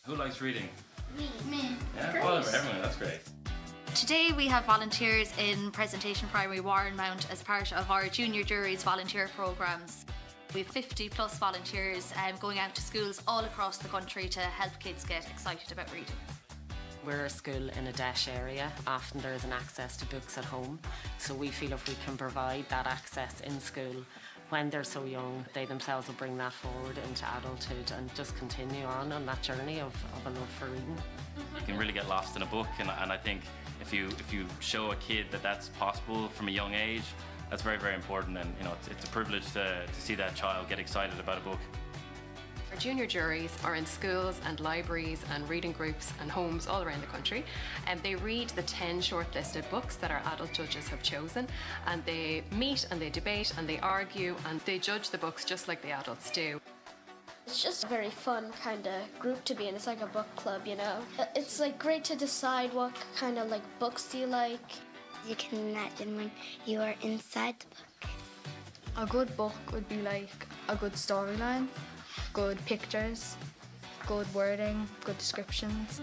Who likes reading? Me. Yeah, well, everyone, that's great. Today we have volunteers in Presentation Primary Warrenmount as part of our Junior Juries volunteer programmes. We have 50 plus volunteers going out to schools all across the country to help kids get excited about reading. We're a school in a DESH area. Often there isn't access to books at home, so we feel if we can provide that access in school when they're so young, they themselves will bring that forward into adulthood and just continue on that journey of a love for reading. You can really get lost in a book, and I think if you show a kid that that's possible from a young age, that's very, very important, and it's a privilege to see that child get excited about a book. Our junior juries are in schools and libraries and reading groups and homes all around the country, and they read the 10 shortlisted books that our adult judges have chosen, and they meet and they debate and they argue and they judge the books just like the adults do. It's just a very fun kind of group to be in. It's like a book club, you know. It's like great to decide what kind of like books you like. You can imagine when you are inside the book. A good book would be like a good storyline, good pictures, good wording, good descriptions.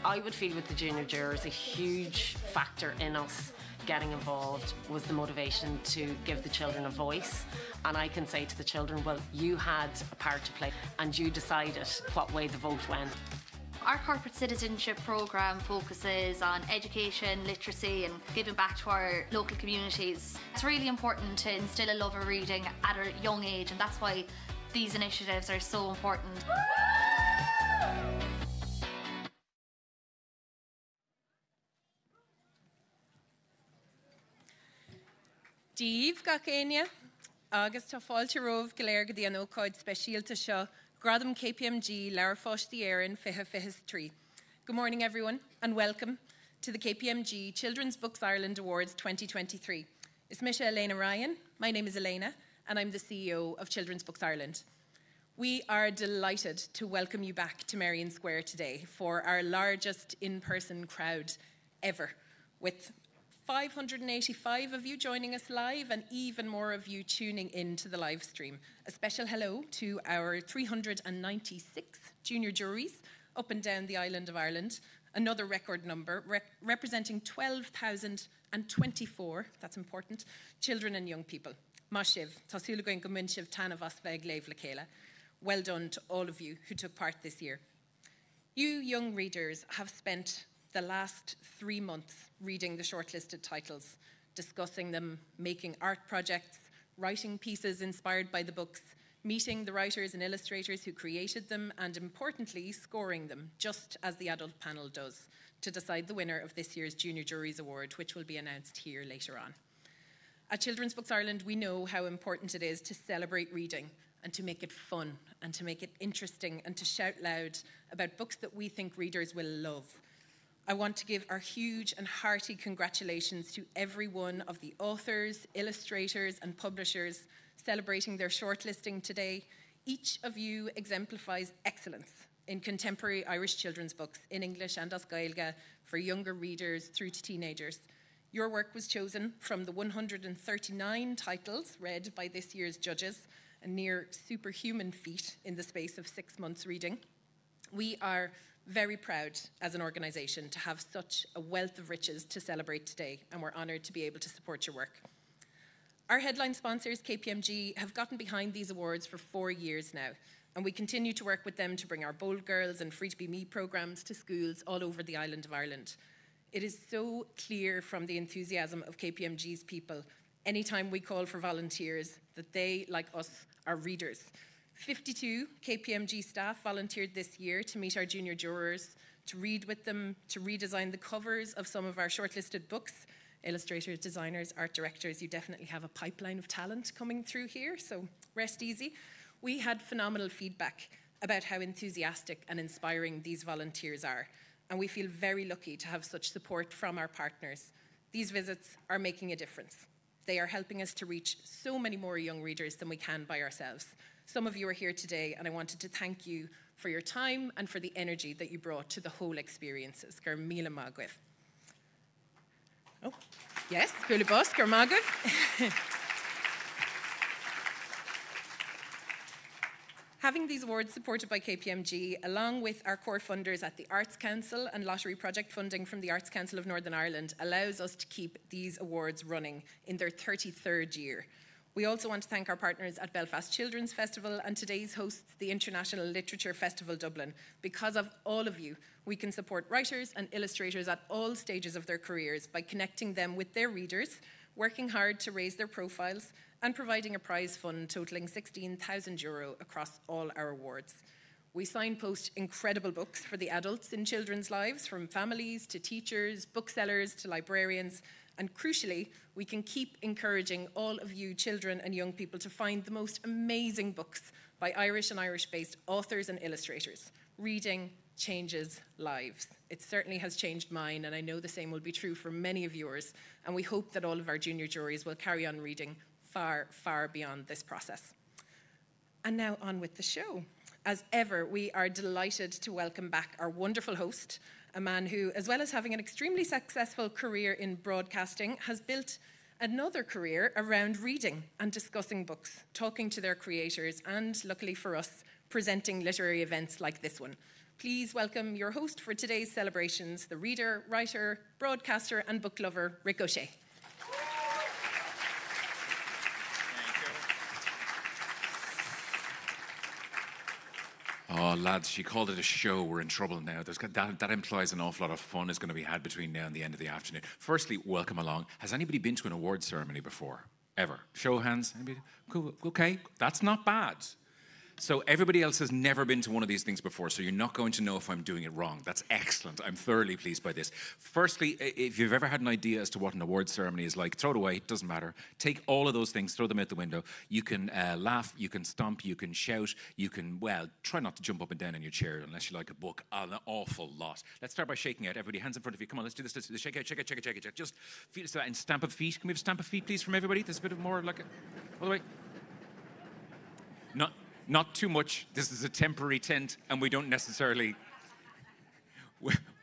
I would feel with the junior jurors a huge factor in us getting involved was the motivation to give the children a voice. And I can say to the children, well, you had a part to play and you decided what way the vote went. Our corporate citizenship programme focuses on education, literacy and giving back to our local communities. It's really important to instil a love of reading at a young age, and that's why these initiatives are so important. Díomh gach aine, agus tá fáilte romh go léir go dtí an ócáid speisialta seo, gradam KPMG leabhar fáistí éireann fiche fiches trí. Good morning everyone and welcome to the KPMG Children's Books Ireland Awards 2023. It's Misha Elena Ryan. My name is Elena and I'm the CEO of Children's Books Ireland. We are delighted to welcome you back to Merrion Square today for our largest in-person crowd ever, with 585 of you joining us live and even more of you tuning in to the live stream. A special hello to our 396 junior juries up and down the island of Ireland, another record number representing 12,024, that's important, children and young people. Mashiv, Tásúla goin go muinsiv Tana vas bheith léamh le chéile. Well done to all of you who took part this year. You young readers have spent the last 3 months reading the shortlisted titles, discussing them, making art projects, writing pieces inspired by the books, meeting the writers and illustrators who created them, and importantly, scoring them, just as the adult panel does, to decide the winner of this year's Junior Juries Award, which will be announced here later on. At Children's Books Ireland, we know how important it is to celebrate reading and to make it fun and to make it interesting and to shout loud about books that we think readers will love. I want to give our huge and hearty congratulations to every one of the authors, illustrators and publishers celebrating their shortlisting today. Each of you exemplifies excellence in contemporary Irish children's books in English and as Gaeilge for younger readers through to teenagers. Your work was chosen from the 139 titles read by this year's judges, a near superhuman feat in the space of 6 months reading. We are very proud as an organisation to have such a wealth of riches to celebrate today, and we're honoured to be able to support your work. Our headline sponsors, KPMG, have gotten behind these awards for 4 years now, and we continue to work with them to bring our Bold Girls and Free to Be Me programmes to schools all over the island of Ireland. It is so clear from the enthusiasm of KPMG's people, anytime we call for volunteers, that they, like us, are readers. 52 KPMG staff volunteered this year to meet our junior jurors, to read with them, to redesign the covers of some of our shortlisted books. Illustrators, designers, art directors, you definitely have a pipeline of talent coming through here, so rest easy. We had phenomenal feedback about how enthusiastic and inspiring these volunteers are, and we feel very lucky to have such support from our partners. These visits are making a difference. They are helping us to reach so many more young readers than we can by ourselves. Some of you are here today, and I wanted to thank you for your time and for the energy that you brought to the whole experiences. Gur míle mágah. Oh, yes, Gula Bos, Gur mágah. Having these awards supported by KPMG, along with our core funders at the Arts Council and lottery project funding from the Arts Council of Northern Ireland, allows us to keep these awards running in their 33rd year. We also want to thank our partners at Belfast Children's Festival and today's hosts, the International Literature Festival Dublin. Because of all of you, we can support writers and illustrators at all stages of their careers by connecting them with their readers, working hard to raise their profiles, and providing a prize fund totalling €16,000 across all our awards. We signpost incredible books for the adults in children's lives, from families to teachers, booksellers to librarians, and crucially, we can keep encouraging all of you children and young people to find the most amazing books by Irish and Irish-based authors and illustrators. Reading changes lives. It certainly has changed mine, and I know the same will be true for many of yours, and we hope that all of our junior juries will carry on reading far, far beyond this process. And now on with the show. As ever, we are delighted to welcome back our wonderful host, a man who, as well as having an extremely successful career in broadcasting, has built another career around reading and discussing books, talking to their creators, and, luckily for us, presenting literary events like this one. Please welcome your host for today's celebrations, the reader, writer, broadcaster, and book lover, Rick O'Shea. Oh, lads, she called it a show. We're in trouble now. That implies an awful lot of fun is going to be had between now and the end of the afternoon. Firstly, welcome along. Has anybody been to an award ceremony before? Ever? Show of hands. Anybody? Cool. Okay, that's not bad. So everybody else has never been to one of these things before, so you're not going to know if I'm doing it wrong. That's excellent. I'm thoroughly pleased by this. Firstly, if you've ever had an idea as to what an award ceremony is like, throw it away. It doesn't matter. Take all of those things, throw them out the window. You can laugh, you can stomp, you can shout, you can, well, try not to jump up and down in your chair unless you like a book an awful lot. Let's start by shaking out. Everybody, hands in front of you. Come on, let's do this. Let's do this. Shake out, shake out, shake out, shake out. Just feel that and stamp of feet. Can we have a stamp of feet, please, from everybody? There's a bit of more like all the way. Not too much. This is a temporary tent, and we don't necessarily...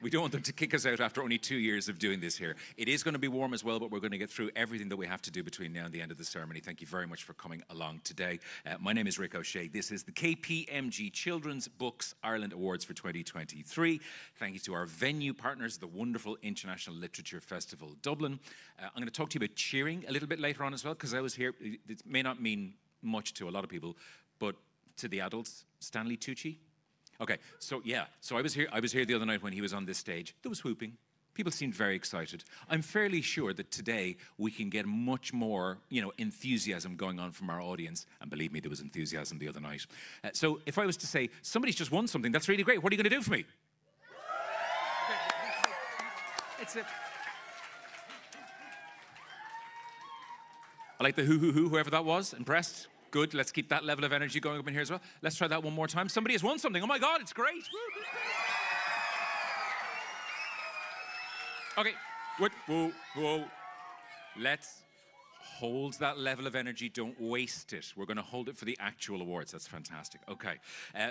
We don't want them to kick us out after only 2 years of doing this here. It is going to be warm as well, but we're going to get through everything that we have to do between now and the end of the ceremony. Thank you very much for coming along today. My name is Rick O'Shea. This is the KPMG Children's Books Ireland Awards for 2023. Thank you to our venue partners, the wonderful International Literature Festival Dublin. I'm going to talk to you about cheering a little bit later on as well, because I was here. It may not mean much to a lot of people, but to the adults, Stanley Tucci. Okay, so yeah, so I was here the other night when he was on this stage. There was whooping. People seemed very excited. I'm fairly sure that today we can get much more, enthusiasm going on from our audience. And believe me, there was enthusiasm the other night. So if I was to say, somebody's just won something, that's really great. What are you going to do for me? I like the whoever that was. Impressed? Good, let's keep that level of energy going up in here as well. Let's try that one more time. Somebody has won something. Oh my God, it's great. Okay, whoa. Let's hold that level of energy. Don't waste it. We're going to hold it for the actual awards. That's fantastic. Okay.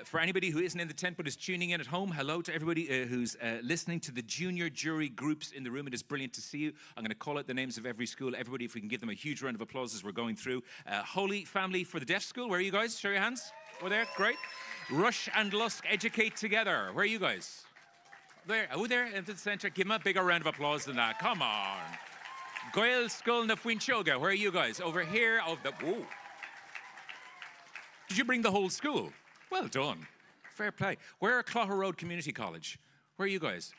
For anybody who isn't in the tent but is tuning in at home, hello to everybody who's listening to the junior jury groups in the room. It is brilliant to see you. I'm going to call out the names of every school. Everybody, if we can give them a huge round of applause as we're going through. Holy Family for the Deaf School. Where are you guys? Show your hands. Over there. Great. Rush and Lusk Educate Together. Where are you guys? There. Oh, there into the centre. Give them a bigger round of applause than that. Come on. Gael Skull na Fuinchoga, where are you guys? Over here. Whoa. Did you bring the whole school? Well done. Fair play. Where are Clogher Road Community College? Where are you guys?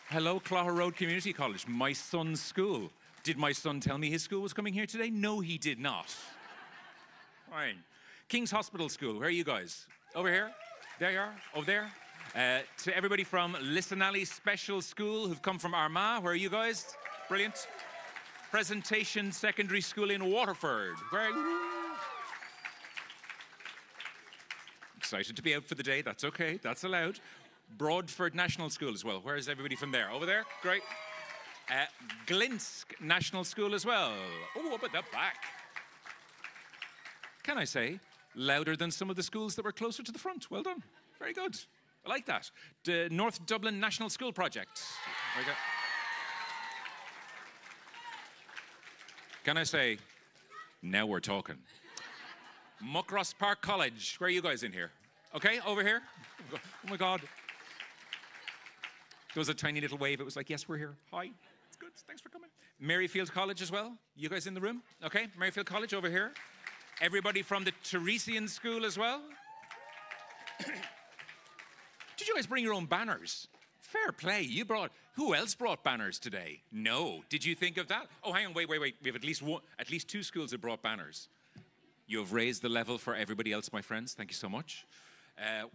Hello, Clogher Road Community College, my son's school. Did my son tell me his school was coming here today? No, he did not. Fine. King's Hospital School, where are you guys? Over here? There you are. Over there. To everybody from Lissanally Special School who've come from Armagh, where are you guys? Brilliant. Presentation Secondary School in Waterford. Where are you? Excited to be out for the day. That's okay. That's allowed. Broadford National School as well. Where is everybody from there? Over there? Great. Glinsk National School as well. Oh, up at the back. Can I say, louder than some of the schools that were closer to the front. Well done. Very good. I like that. The North Dublin National School Project. Very good. Can I say, now we're talking. Muckross Park College. Where are you guys in here? Okay, over here. Oh my God. There was a tiny little wave. It was like, yes, we're here. Hi. It's good. Thanks for coming. Maryfield College as well. You guys in the room? Okay, Maryfield College over here. Everybody from the Teresian School as well. Did you guys bring your own banners? Fair play. You brought. Who else brought banners today? No. Did you think of that? Oh, hang on. Wait. We have at least 2 schools that brought banners. You have raised the level for everybody else, my friends. Thank you so much.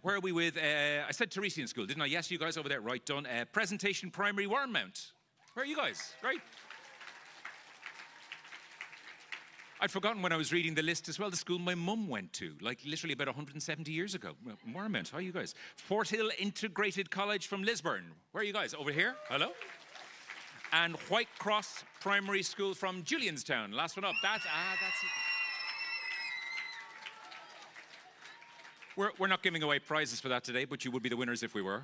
Where are we with? I said Teresian School, didn't I? Yes, you guys over there. Right, done. Presentation Primary Warmount. Where are you guys? Great. I'd forgotten when I was reading the list as well, the school my mum went to, like literally about 170 years ago. Warmount, how are you guys? Fort Hill Integrated College from Lisburn. Where are you guys? Over here? Hello? And White Cross Primary School from Julianstown. Last one up. That's it. We're not giving away prizes for that today, but you would be the winners if we were.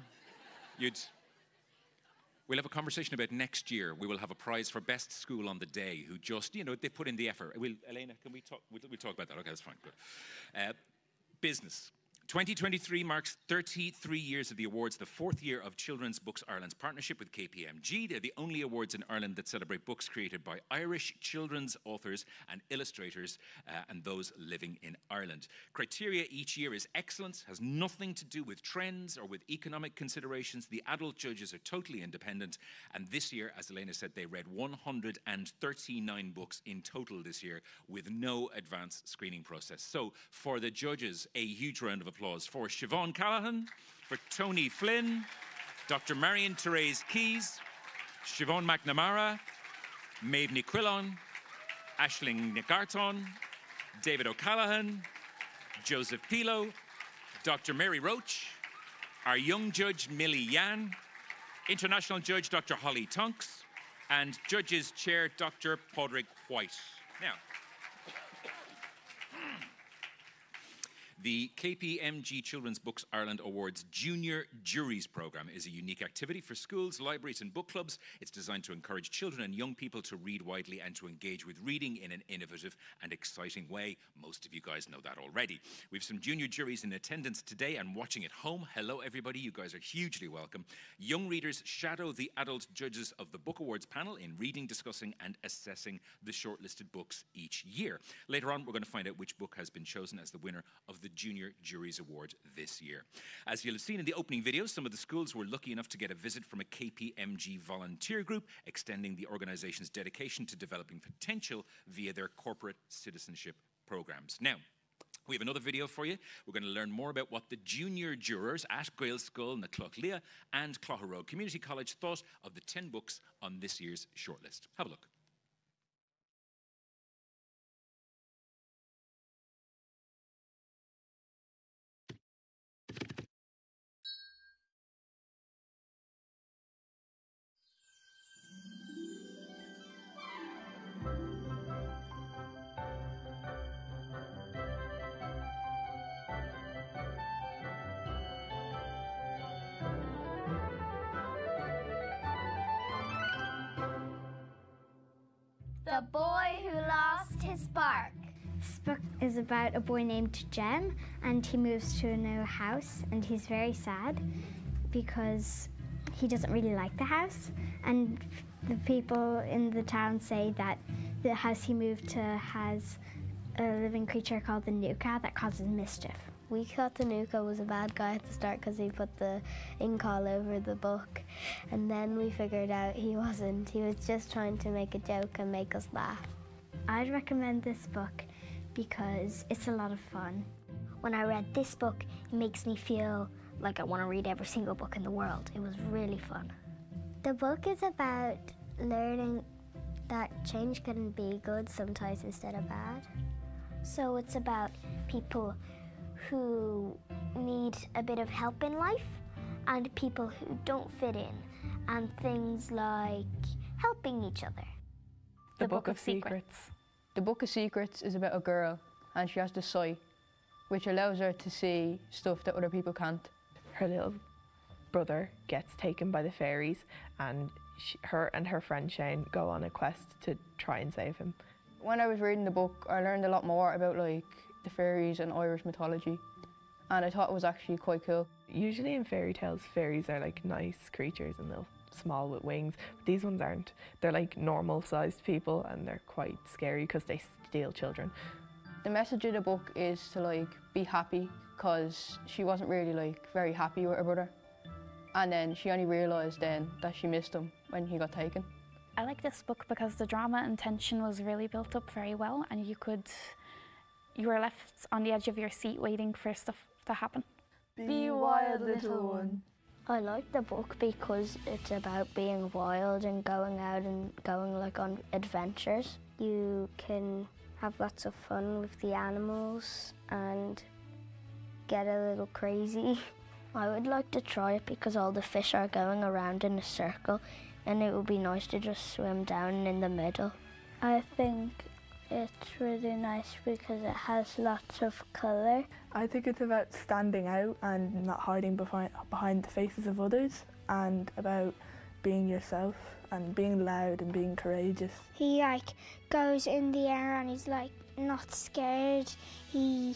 We'll have a conversation about next year. We will have a prize for best school on the day who just, they put in the effort. Elena, can we talk? We'll talk about that. Okay, that's fine. Good. Business. 2023 marks 33 years of the awards, the 4th year of Children's Books Ireland's partnership with KPMG. They're the only awards in Ireland that celebrate books created by Irish children's authors and illustrators and those living in Ireland. Criteria each year is excellence, has nothing to do with trends or with economic considerations. The adult judges are totally independent. And this year, as Elena said, they read 139 books in total this year with no advance screening process. So for the judges, a huge round of applause for Siobhan Callahan, for Tony Flynn, Dr. Marion Therese Keys, Siobhan McNamara, Maeve Ní Quillan, Aisling Nigarton, David O'Callaghan, Joseph Pilo, Dr. Mary Roach, our young judge Millie Yan, international judge Dr. Holly Tonks, and judges chair Dr. Padraig White. Now, the KPMG Children's Books Ireland Awards Junior Juries Programme is a unique activity for schools, libraries and book clubs. It's designed to encourage children and young people to read widely and to engage with reading in an innovative and exciting way. Most of you guys know that already. We have some junior juries in attendance today and watching at home. Hello everybody, you guys are hugely welcome. Young readers shadow the adult judges of the Book Awards panel in reading, discussing and assessing the shortlisted books each year. Later on, we're going to find out which book has been chosen as the winner of the Junior Juries Award this year. As you'll have seen in the opening video, some of the schools were lucky enough to get a visit from a KPMG volunteer group, extending the organisation's dedication to developing potential via their corporate citizenship programmes. Now, we have another video for you. We're going to learn more about what the junior jurors at Gaelscoil na Clough and Clough Community College thought of the 10 books on this year's shortlist. Have a look. The Boy Who Lost His Spark. This book is about a boy named Jem, and he moves to a new house, and he's very sad because he doesn't really like the house, and the people in the town say that the house he moved to has a living creature called the Nuka that causes mischief. We thought the Nuka was a bad guy at the start because he put the ink all over the book, and then we figured out he wasn't. He was just trying to make a joke and make us laugh. I'd recommend this book because it's a lot of fun. When I read this book, it makes me feel like I want to read every single book in the world. It was really fun. The book is about learning that change can be good sometimes instead of bad. So it's about people who need a bit of help in life and people who don't fit in, and things like helping each other. The Book of Secrets. The Book of Secrets is about a girl, and she has the sight, which allows her to see stuff that other people can't. Her little brother gets taken by the fairies, and her and her friend Shane go on a quest to try and save him. When I was reading the book, I learned a lot more about the fairies and Irish mythology, and I thought it was actually quite cool. Usually in fairy tales, fairies are like nice creatures and they're small with wings, but these ones aren't. They're like normal sized people and they're quite scary because they steal children. The message of the book is to like be happy, because she wasn't really like very happy with her brother, and then she only realised then that she missed him when he got taken. I like this book because the drama and tension was really built up very well, and you were left on the edge of your seat waiting for stuff to happen. Be wild, little one. I like the book because it's about being wild and going out and going like on adventures. You can have lots of fun with the animals and get a little crazy. I would like to try it because all the fish are going around in a circle and it would be nice to just swim down in the middle. I think it's really nice because it has lots of colour. I think it's about standing out and not hiding behind the faces of others, and about being yourself and being loud and being courageous. He like goes in the air and he's like not scared. He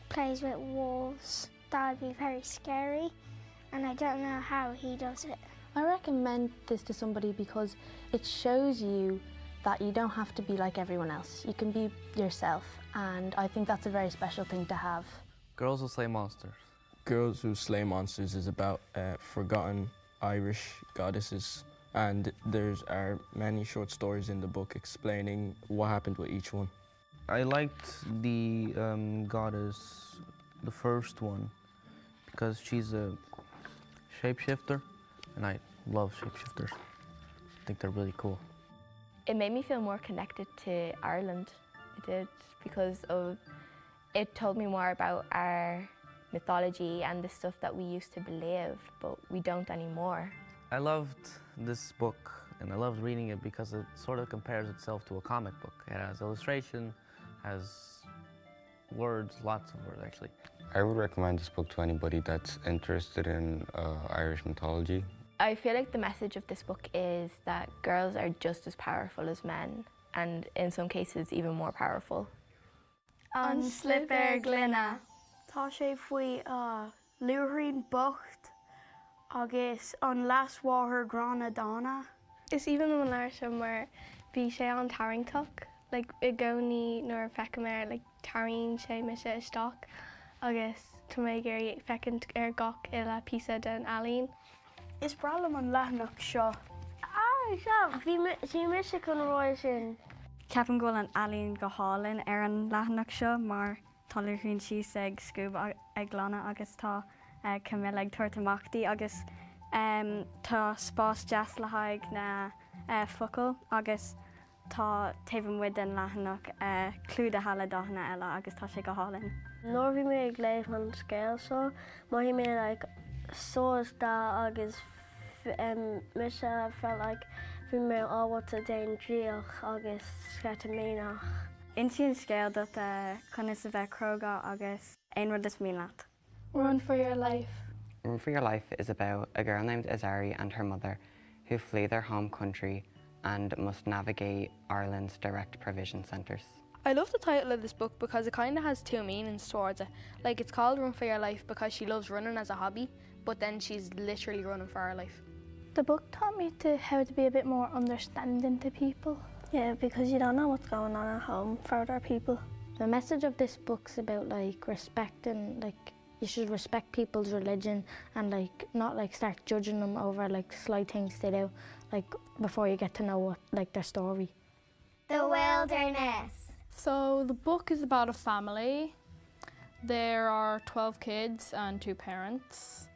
plays with wolves. That would be very scary, and I don't know how he does it. I recommend this to somebody because it shows you that you don't have to be like everyone else. You can be yourself, and I think that's a very special thing to have. Girls Who Slay Monsters. Girls Who Slay Monsters is about forgotten Irish goddesses, and there are many short stories in the book explaining what happened with each one. I liked the goddess, the first one, because she's a shapeshifter, and I love shapeshifters. I think they're really cool. It made me feel more connected to Ireland. It did, because it told me more about our mythology and the stuff that we used to believe, but we don't anymore. I loved this book, and I loved reading it because it sort of compares itself to a comic book. It has illustration, has words, lots of words actually. I would recommend this book to anybody that's interested in Irish mythology. I feel like the message of this book is that girls are just as powerful as men, and in some cases even more powerful. An slipper glina. Tá sé faoi luithrín bocht agus an lasmháthair grana dána. Is even an leir somewhere bhí sé an tarringtach, like I gcónaí nuair feicim like taríonn sé me sé isteach agus tá mé gur feicint gach ile píosa den alíonn. Is bralam an leathnach seo. Bhí mis chun roiir sin. Ceapan ghfuil an alíonn go hálinn an leathnach seo, mar tá luithríonn síos ag scúb ag glanna agus tá cumil ag tuairt amachtaí agus tá spás deas le haig na focail agus tá taobh muid den leathnach clúd a hala dána eile agus tá sé go hálinn. Nóir bhí mé ag léamh an scéal seo, má hí mé like sós dá agus mis felt like bhí mé áhata déon dríoch agus scataménach. Intíonn scéal dat chun is a bheith cróga agus aon rud is míleat. Run for Your Life. Run for Your Life is about a girl named Azari and her mother who flee their home country and must navigate Ireland's direct provision centres. I love the title of this book because it kind of has two meanings towards it. Like, it's called Run for Your Life because she loves running as a hobby, but then she's literally running for her life. The book taught me how to be a bit more understanding to people. Yeah, because you don't know what's going on at home for other people. The message of this book's about like respect, and like you should respect people's religion and like not like start judging them over like slight things they do, like before you get to know what like their story. The wilderness. So the book is about a family. There are 12 kids and 2 parents.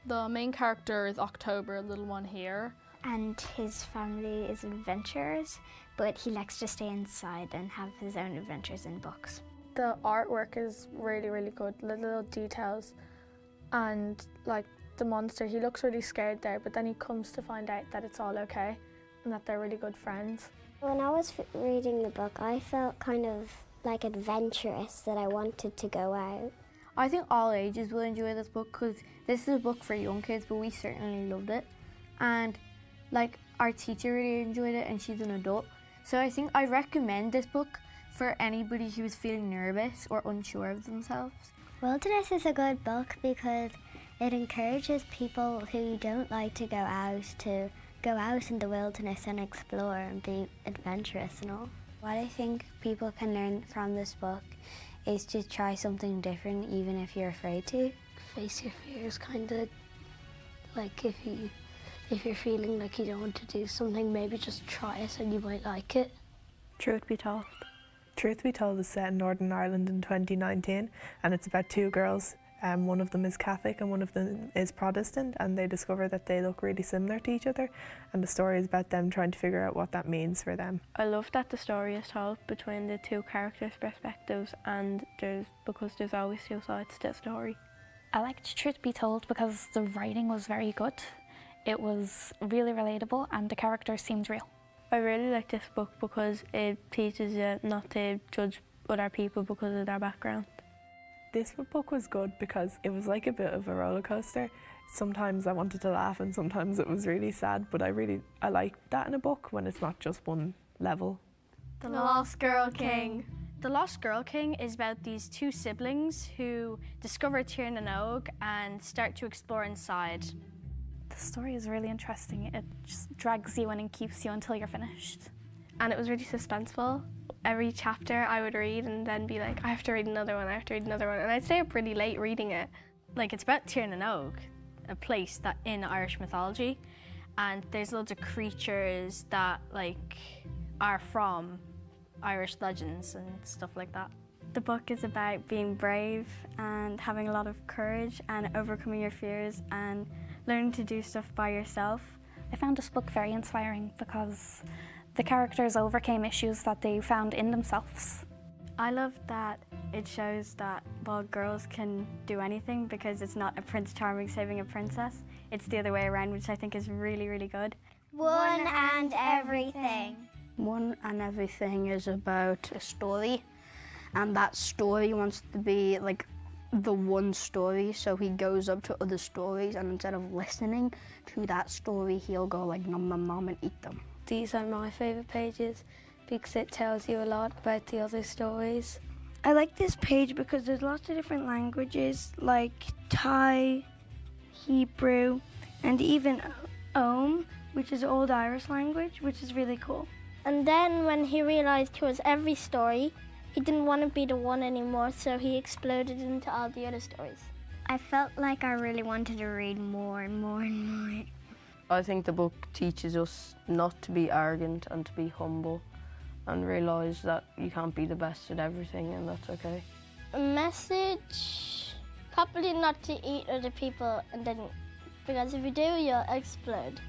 The main character is October, the little one here. And his family is adventurers, but he likes to stay inside and have his own adventures in books. The artwork is really, really good, little details. And like the monster, he looks really scared there, but then he comes to find out that it's all okay and that they're really good friends. When I was reading the book, I felt kind of like adventurous, that I wanted to go out. I think all ages will enjoy this book because this is a book for young kids, but we certainly loved it. And like our teacher really enjoyed it, and she's an adult. So I think I recommend this book for anybody who is feeling nervous or unsure of themselves. Wilderness is a good book because it encourages people who don't like to go out in the wilderness and explore and be adventurous and all. What I think people can learn from this book is to try something different even if you're afraid to. Face your fears, kind of like if you're feeling like you don't want to do something, maybe just try it and you might like it. Truth Be Told. Truth Be Told is set in Northern Ireland in 2019 and it's about two girls. One of them is Catholic and one of them is Protestant, and they discover that they look really similar to each other, and the story is about them trying to figure out what that means for them. I love that the story is told between the two characters' perspectives, and because there's always two sides to the story. I liked Truth Be Told because the writing was very good. It was really relatable and the characters seemed real. I really like this book because it teaches you not to judge other people because of their background. This book was good because it was like a bit of a roller coaster. Sometimes I wanted to laugh and sometimes it was really sad, but I like that in a book when it's not just one level. The Lost Girl King. The Lost Girl King is about these two siblings who discover Tír na nÓg and start to explore inside. The story is really interesting. It just drags you in and keeps you until you're finished. And it was really suspenseful. Every chapter I would read and then be like, I have to read another one, I have to read another one. And I'd stay up pretty late reading it. Like, it's about Tír na nÓg, a place that in Irish mythology, and there's loads of creatures that like are from Irish legends and stuff like that. The book is about being brave and having a lot of courage and overcoming your fears and learning to do stuff by yourself. I found this book very inspiring because the characters overcame issues that they found in themselves. I love that it shows that, well, girls can do anything because it's not a Prince Charming saving a princess. It's the other way around, which I think is really, really good. One and Everything. One and Everything is about a story, and that story wants to be like the one story, so he goes up to other stories, and instead of listening to that story, he'll go like nom nom nom and eat them. These are my favourite pages because it tells you a lot about the other stories. I like this page because there's lots of different languages like Thai, Hebrew, and even Ogham, which is Old Irish language, which is really cool. And then when he realised he was every story, he didn't want to be the one anymore, so he exploded into all the other stories. I felt like I really wanted to read more and more and more. I think the book teaches us not to be arrogant and to be humble and realise that you can't be the best at everything, and that's okay. A message, probably not to eat other people, and then, because if you do, you'll explode.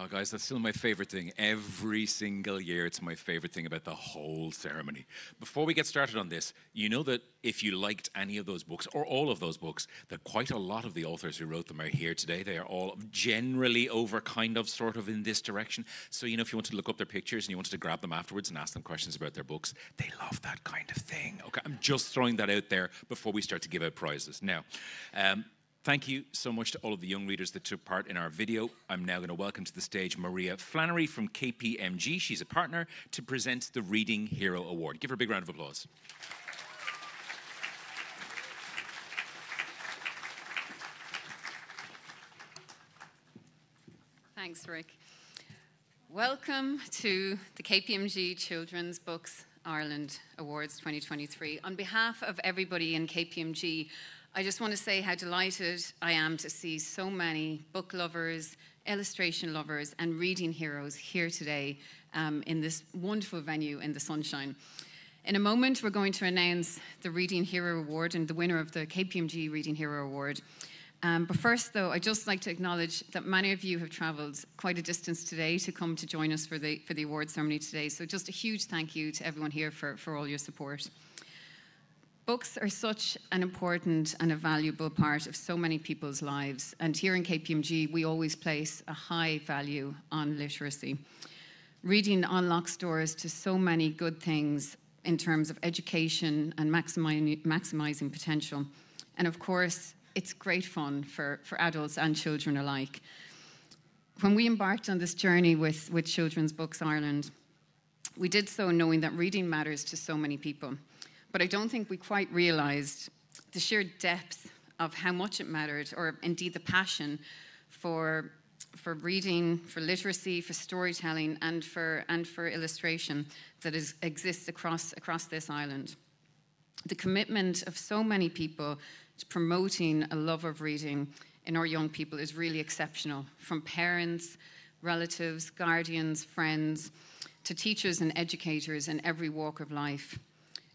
Oh, guys, that's still my favorite thing. Every single year, it's my favorite thing about the whole ceremony. Before we get started on this, you know that if you liked any of those books, or all of those books, that quite a lot of the authors who wrote them are here today. They are all generally over kind of, sort of in this direction. So, you know, if you want to look up their pictures and you wanted to grab them afterwards and ask them questions about their books, they love that kind of thing. Okay, I'm just throwing that out there before we start to give out prizes. Now, thank you so much to all of the young readers that took part in our video. I'm now going to welcome to the stage Maria Flannery from KPMG. She's a partner to present the Reading Hero Award. Give her a big round of applause. Thanks, Rick. Welcome to the KPMG Children's Books Ireland Awards 2023. On behalf of everybody in KPMG, I just want to say how delighted I am to see so many book lovers, illustration lovers, and reading heroes here today in this wonderful venue in the sunshine. In a moment, we're going to announce the Reading Hero Award and the winner of the KPMG Reading Hero Award. But first, though, I'd just like to acknowledge that many of you have travelled quite a distance today to come to join us for the award ceremony today. So just a huge thank you to everyone here for all your support. Books are such an important and a valuable part of so many people's lives. And here in KPMG, we always place a high value on literacy. Reading unlocks doors to so many good things in terms of education and maximizing potential. And of course, it's great fun for adults and children alike. When we embarked on this journey with Children's Books Ireland, we did so knowing that reading matters to so many people. But I don't think we quite realized the sheer depth of how much it mattered, or indeed the passion for reading, for literacy, for storytelling, and for illustration that exists across this island. The commitment of so many people to promoting a love of reading in our young people is really exceptional, from parents, relatives, guardians, friends, to teachers and educators in every walk of life.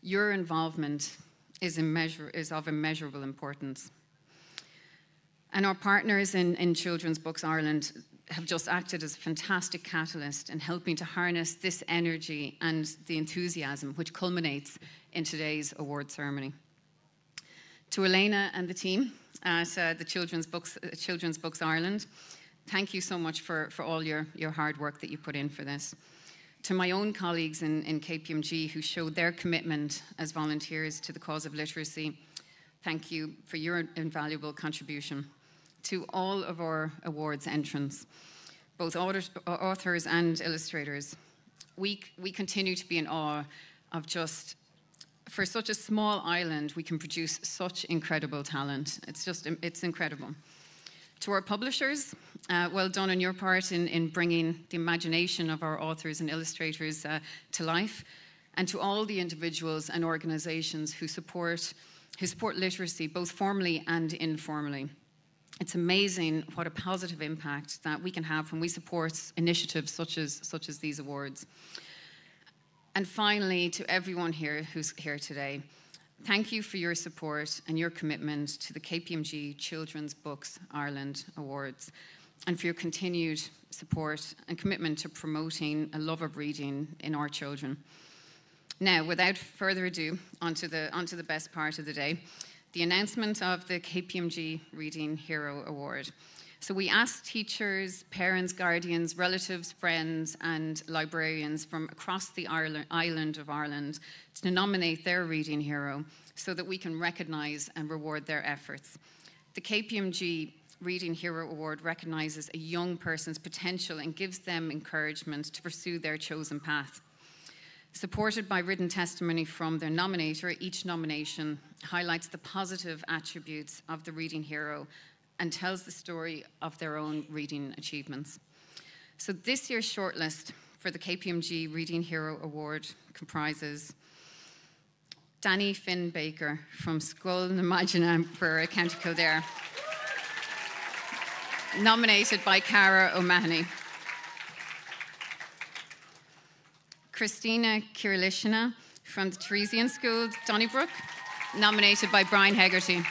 Your involvement is of immeasurable importance. And our partners in Children's Books Ireland have just acted as a fantastic catalyst in helping to harness this energy and the enthusiasm which culminates in today's award ceremony. To Elena and the team at the Children's Books Ireland, thank you so much for all your hard work that you put in for this. To my own colleagues in KPMG who showed their commitment as volunteers to the cause of literacy, thank you for your invaluable contribution. To all of our awards entrants, both authors and illustrators, we continue to be in awe of just, for such a small island, we can produce such incredible talent. It's incredible. To our publishers, well done on your part in bringing the imagination of our authors and illustrators to life. And to all the individuals and organizations who support literacy, both formally and informally. It's amazing what a positive impact that we can have when we support initiatives such as these awards. And finally, to everyone here who's here today, thank you for your support and your commitment to the KPMG Children's Books Ireland Awards, and for your continued support and commitment to promoting a love of reading in our children. Now, without further ado, onto the best part of the day, the announcement of the KPMG Reading Hero Award. So we asked teachers, parents, guardians, relatives, friends, and librarians from across the island of Ireland to nominate their reading hero so that we can recognise and reward their efforts. The KPMG Reading Hero Award recognises a young person's potential and gives them encouragement to pursue their chosen path. Supported by written testimony from their nominator, each nomination highlights the positive attributes of the reading hero and tells the story of their own reading achievements. So this year's shortlist for the KPMG Reading Hero Award comprises Danny Finn Baker from Scoil na Maidhdeanna for County Kildare, nominated by Cara O'Mahony. Christina Kirilishina from the Teresian School, Donnybrook, nominated by Brian Hegarty.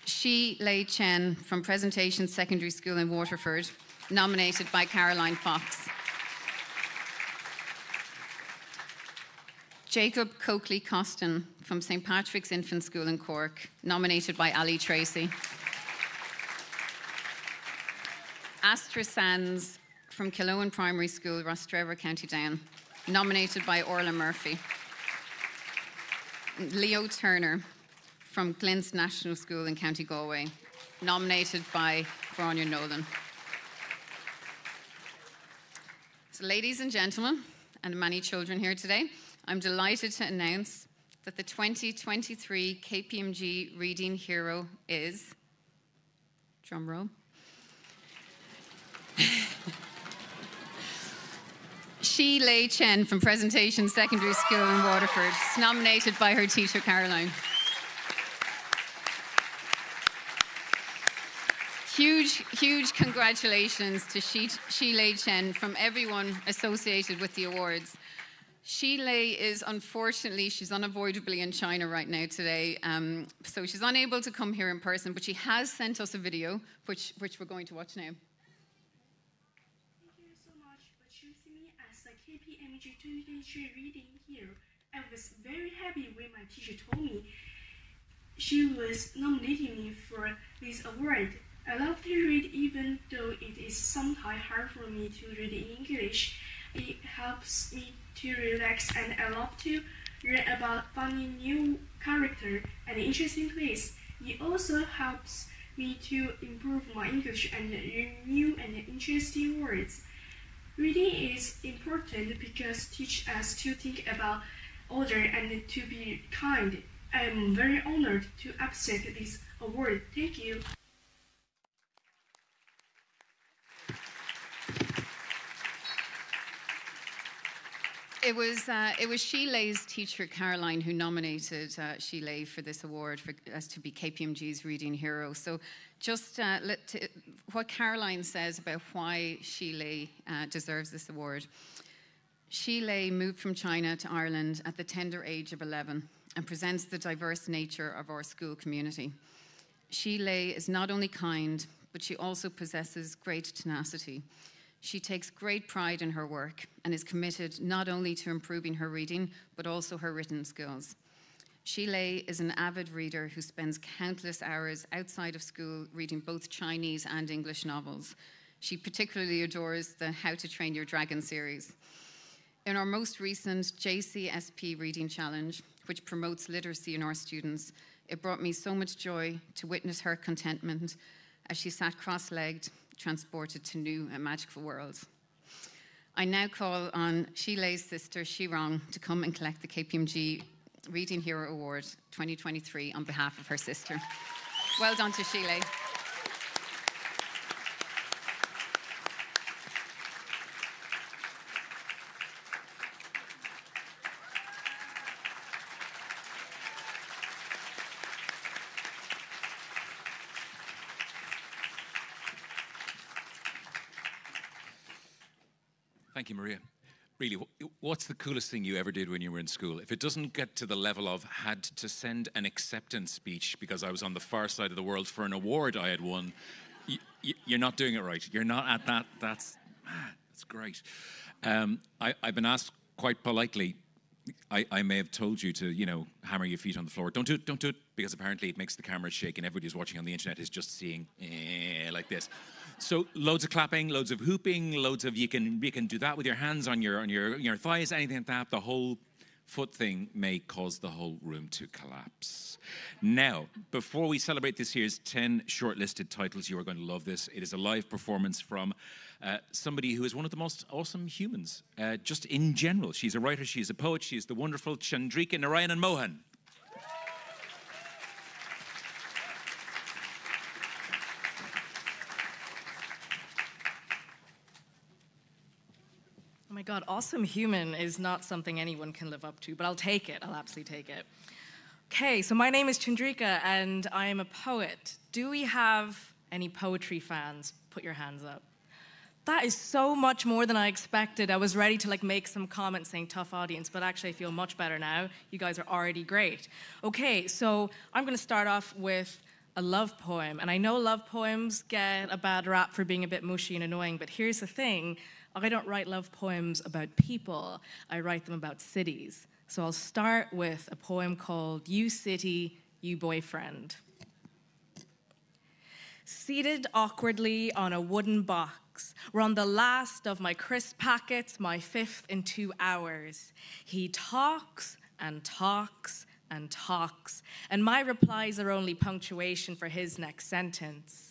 Shi Lei Chen from Presentation Secondary School in Waterford, nominated by Caroline Fox. Jacob Coakley Costin from St. Patrick's Infant School in Cork, nominated by Ali Tracy. Astra Sands from Killowen Primary School, Rostrevor, County Down, nominated by Orla Murphy. Leo Turner from Glyn's National School in County Galway, nominated by Bráinne Nolan. So ladies and gentlemen, and many children here today, I'm delighted to announce that the 2023 KPMG Reading Hero is, drum roll, Shi Lei Chen from Presentation Secondary School in Waterford, nominated by her teacher Caroline. Huge congratulations to Shi Lei Chen from everyone associated with the awards. Shi Lei is unfortunately, she's unavoidably in China right now today, so she's unable to come here in person, but she has sent us a video, which we're going to watch now. KPMG 2023 Reading Hero. I was very happy when my teacher told me she was nominating me for this award. I love to read even though it is sometimes hard for me to read in English. It helps me to relax and I love to learn about funny new characters and interesting places. It also helps me to improve my English and learn new and interesting words. Reading is important because it teaches us to think about others and to be kind. I am very honored to accept this award. Thank you. It was Sheila's teacher, Caroline, who nominated Sheila for this award as to be KPMG's Reading Hero. So just what Caroline says about why Sheila deserves this award. Sheila moved from China to Ireland at the tender age of 11 and presents the diverse nature of our school community. Sheila is not only kind, but she also possesses great tenacity. She takes great pride in her work and is committed not only to improving her reading, but also her written skills. Sheila is an avid reader who spends countless hours outside of school reading both Chinese and English novels. She particularly adores the How to Train Your Dragon series. In our most recent JCSP Reading Challenge, which promotes literacy in our students, it brought me so much joy to witness her contentment as she sat cross-legged, transported to new and magical worlds. I now call on Sheila's sister, Shirong, to come and collect the KPMG Reading Hero Award 2023 on behalf of her sister. Well done to Sheila. Thank you, Maria. Really, what's the coolest thing you ever did when you were in school? If it doesn't get to the level of had to send an acceptance speech because I was on the far side of the world for an award I had won, you're not doing it right. You're not at that. That's great. I've been asked quite politely, I may have told you to, hammer your feet on the floor. Don't do it, because apparently it makes the camera shake and everybody who's watching on the internet is just seeing like this. So loads of clapping, loads of hooping, loads of you can do that with your hands on your thighs, anything like that. The whole foot thing may cause the whole room to collapse. Now, before we celebrate this year's 10 shortlisted titles, you are going to love this. It is a live performance from somebody who is one of the most awesome humans, just in general. She's a writer, she's a poet, she is the wonderful Chandrika Narayanan Mohan. Oh my God, awesome human is not something anyone can live up to, but I'll take it. I'll absolutely take it. Okay, so my name is Chandrika and I am a poet. Do we have any poetry fans? Put your hands up. That is so much more than I expected. I was ready to make some comments saying tough audience, but actually I feel much better now. You guys are already great. Okay, so I'm going to start off with a love poem. And I know love poems get a bad rap for being a bit mushy and annoying, but here's the thing. I don't write love poems about people. I write them about cities. So I'll start with a poem called You City, You Boyfriend. Seated awkwardly on a wooden box, we're on the last of my crisp packets, my 5th in 2 hours. He talks and talks and talks, and my replies are only punctuation for his next sentence.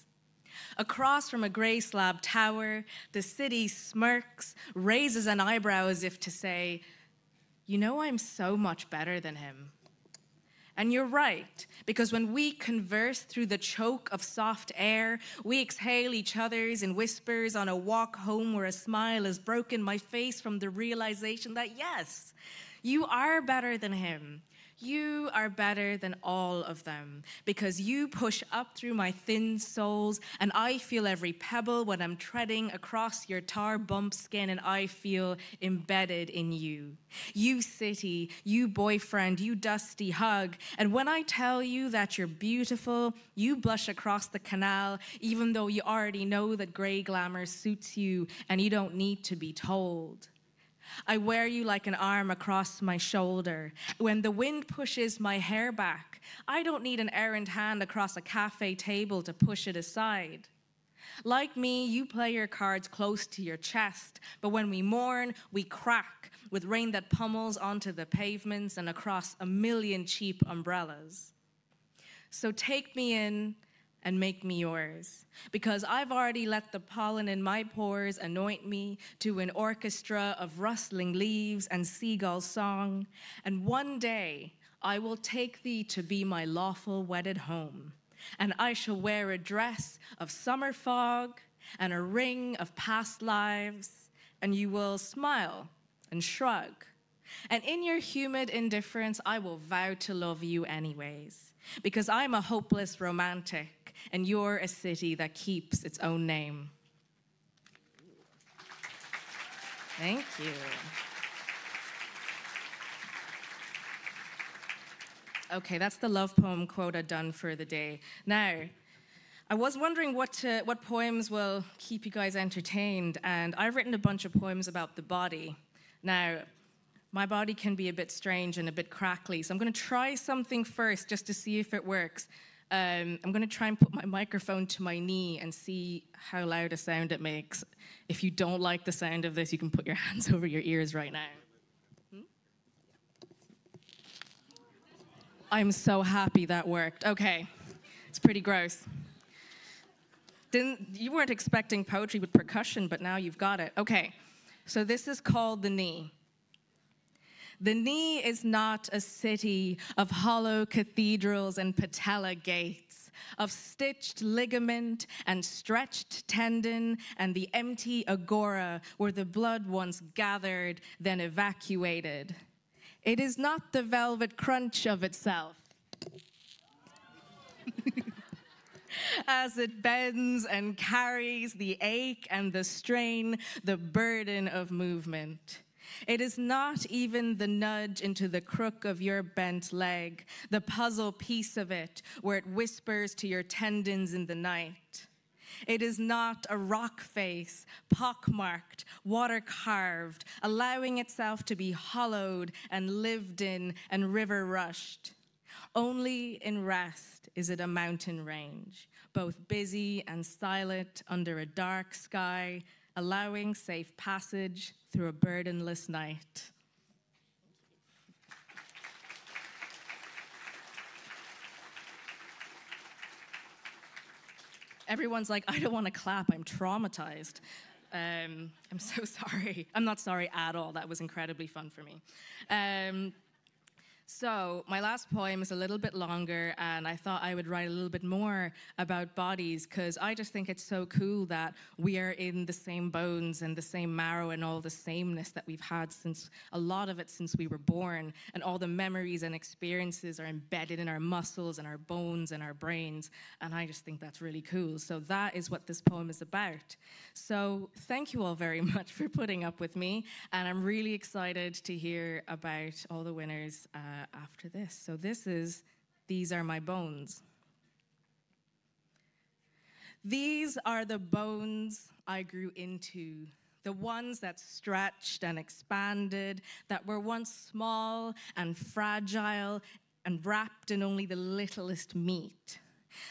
Across from a grey slab tower, the city smirks, raises an eyebrow as if to say, you know I'm so much better than him. And you're right, because when we converse through the choke of soft air, we exhale each other's in whispers on a walk home where a smile has broken my face from the realization that yes, you are better than him. You are better than all of them because you push up through my thin soles and I feel every pebble when I'm treading across your tar bump skin and I feel embedded in you. You city, you boyfriend, you dusty hug. And when I tell you that you're beautiful, you blush across the canal even though you already know that grey glamour suits you and you don't need to be told. I wear you like an arm across my shoulder. When the wind pushes my hair back, I don't need an errant hand across a cafe table to push it aside. Like me, you play your cards close to your chest, but when we mourn, we crack with rain that pummels onto the pavements and across a million cheap umbrellas. So take me in and make me yours, because I've already let the pollen in my pores anoint me to an orchestra of rustling leaves and seagull song, and one day I will take thee to be my lawful wedded home, and I shall wear a dress of summer fog and a ring of past lives, and you will smile and shrug, and in your humid indifference I will vow to love you anyways, because I'm a hopeless romantic, and you're a city that keeps its own name. Thank you. Okay, that's the love poem quota done for the day. Now, I was wondering what poems will keep you guys entertained, and I've written a bunch of poems about the body. Now, my body can be a bit strange and a bit crackly, so I'm going to try something first just to see if it works. I'm going to try and put my microphone to my knee and see how loud a sound it makes. If you don't like the sound of this, you can put your hands over your ears right now. I'm so happy that worked. Okay, it's pretty gross. You weren't expecting poetry with percussion, but now you've got it. Okay, so this is called The Knee. The knee is not a city of hollow cathedrals and patella gates, of stitched ligament and stretched tendon and the empty agora where the blood once gathered, then evacuated. It is not the velvet crunch of itself. As it bends and carries the ache and the strain, the burden of movement. It is not even the nudge into the crook of your bent leg, the puzzle piece of it where it whispers to your tendons in the night. It is not a rock face, pockmarked, water-carved, allowing itself to be hollowed and lived in and river-rushed. Only in rest is it a mountain range, both busy and silent under a dark sky, allowing safe passage through a burdenless night. Everyone's like, I don't want to clap, I'm traumatized. I'm so sorry. I'm not sorry at all. That was incredibly fun for me. So my last poem is a little bit longer, and I thought I would write a little bit more about bodies, because I just think it's so cool that we are in the same bones and the same marrow and all the sameness that we've had since, a lot of it since we were born, and all the memories and experiences are embedded in our muscles and our bones and our brains, and I just think that's really cool. So that is what this poem is about. So thank you all very much for putting up with me, and I'm really excited to hear about all the winners after this. So this is These Are My Bones. These are the bones I grew into, the ones that stretched and expanded, that were once small and fragile and wrapped in only the littlest meat.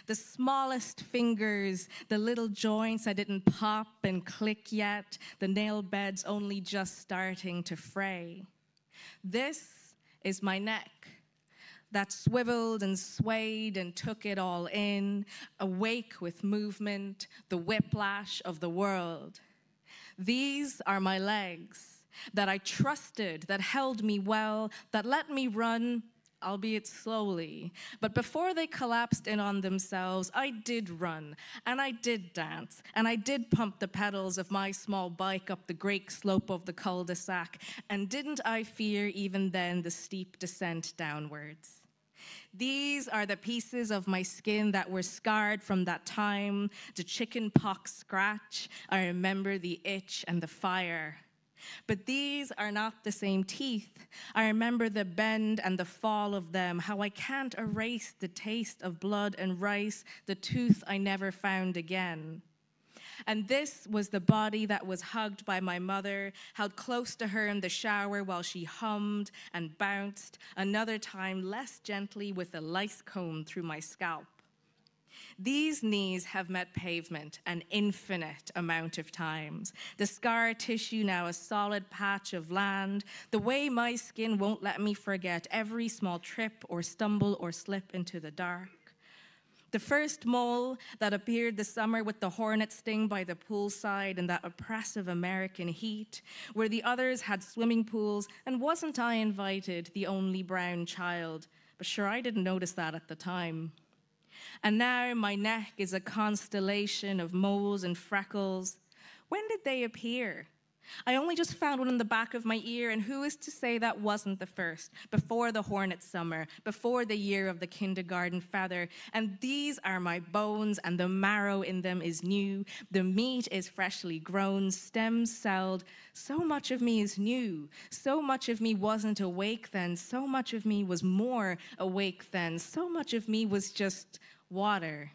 The smallest fingers, the little joints I didn't pop and click yet, the nail beds only just starting to fray. This is my neck that swiveled and swayed and took it all in, awake with movement, the whiplash of the world. These are my legs that I trusted, that held me well, that let me run, albeit slowly. But before they collapsed in on themselves, I did run, and I did dance, and I did pump the pedals of my small bike up the great slope of the cul-de-sac, and didn't I fear even then the steep descent downwards? These are the pieces of my skin that were scarred from that time, the chicken pox scratch. I remember the itch and the fire. But these are not the same teeth. I remember the bend and the fall of them, how I can't erase the taste of blood and rice, the tooth I never found again. And this was the body that was hugged by my mother, held close to her in the shower while she hummed and bounced, another time less gently with a lice comb through my scalp. These knees have met pavement an infinite amount of times. The scar tissue now a solid patch of land. The way my skin won't let me forget every small trip or stumble or slip into the dark. The first mole that appeared this summer with the hornet sting by the poolside in that oppressive American heat, where the others had swimming pools, and wasn't I invited, the only brown child? But sure, I didn't notice that at the time. And now my neck is a constellation of moles and freckles. When did they appear? I only just found one in the back of my ear, and who is to say that wasn't the first, before the hornet summer, before the year of the kindergarten feather? And these are my bones, and the marrow in them is new. The meat is freshly grown, stems celled. So much of me is new. So much of me wasn't awake then. So much of me was more awake then. So much of me was just water.